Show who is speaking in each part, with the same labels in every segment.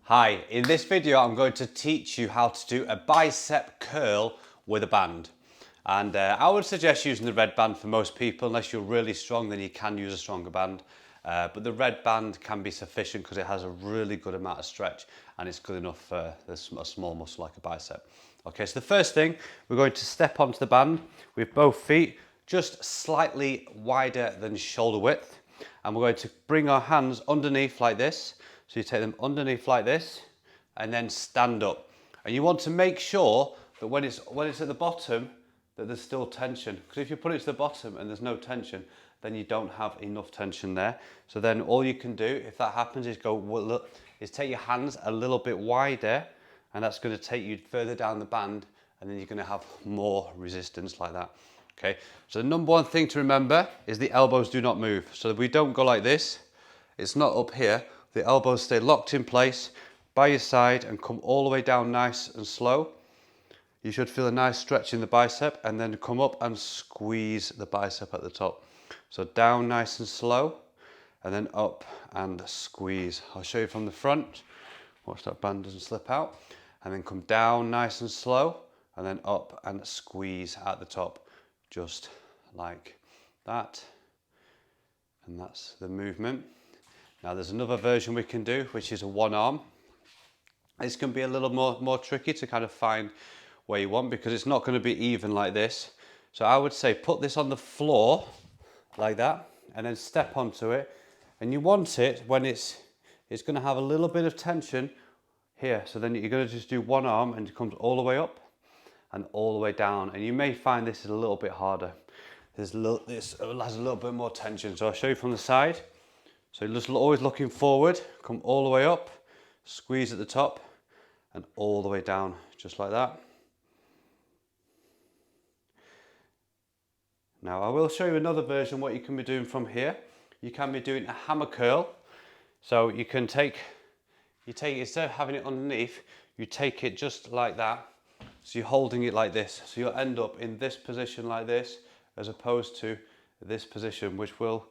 Speaker 1: Hi, in this video I'm going to teach you how to do a bicep curl with a band. And I would suggest using the red band for most people. Unless you're really strong, then you can use a stronger band. But the red band can be sufficient because it has a really good amount of stretch and it's good enough for a small muscle like a bicep. Okay, so the first thing, we're going to step onto the band with both feet just slightly wider than shoulder width. And we're going to bring our hands underneath like this. So you take them underneath like this and then stand up. And you want to make sure that when it's at the bottom that there's still tension. Because if you put it to the bottom and there's no tension, then you don't have enough tension there. So then all you can do, if that happens, is take your hands a little bit wider, and that's going to take you further down the band, and then you're going to have more resistance like that. Okay, so the number one thing to remember is the elbows do not move. So we don't go like this. It's not up here. The elbows stay locked in place by your side and come all the way down nice and slow. You should feel a nice stretch in the bicep and then come up and squeeze the bicep at the top. So down nice and slow and then up and squeeze. I'll show you from the front. Watch that band doesn't slip out. And then come down nice and slow and then up and squeeze at the top. Just like that. And that's the movement. Now there's another version we can do, which is a one arm. This can be a little more tricky to kind of find where you want, because it's not going to be even like this. So I would say put this on the floor like that and then step onto it. And you want it when it's going to have a little bit of tension here. So then you're going to just do one arm and it comes all the way up and all the way down. And you may find this is a little bit harder. This has a little bit more tension. So I'll show you from the side. So you're just always looking forward, come all the way up, squeeze at the top and all the way down, just like that. Now I will show you another version what you can be doing from here. You can be doing a hammer curl. So you can instead of having it underneath, you take it just like that. So you're holding it like this. So you'll end up in this position like this, as opposed to this position, which will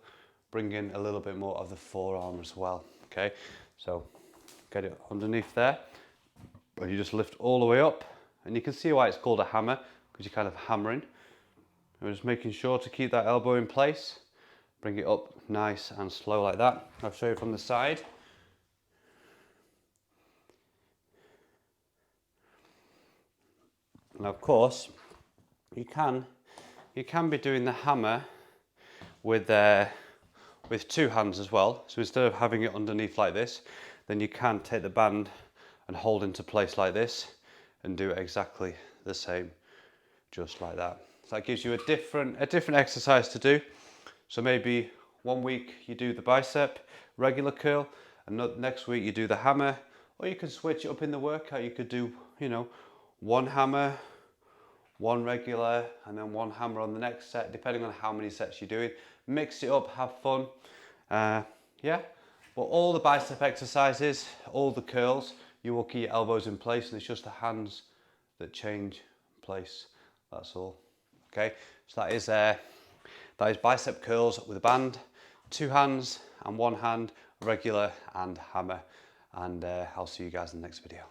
Speaker 1: bring in a little bit more of the forearm as well. Okay, so get it underneath there, but you just lift all the way up, and you can see why it's called a hammer, because you're kind of hammering. We're just making sure to keep that elbow in place, bring it up nice and slow like that. I'll show you from the side. Now of course, you can be doing the hammer with two hands as well. So instead of having it underneath like this, then you can take the band and hold into place like this and do exactly the same, just like that. So that gives you a different exercise to do. So maybe one week you do the bicep regular curl, and next week you do the hammer, or you can switch it up in the workout. You could do, one hammer, one regular, and then one hammer on the next set, depending on how many sets you're doing. Mix it up, have fun. Yeah, but all the bicep exercises, all the curls, you will keep your elbows in place, and it's just the hands that change place. That's all. Okay, so that is bicep curls with a band, two hands and one hand, regular and hammer. And I'll see you guys in the next video.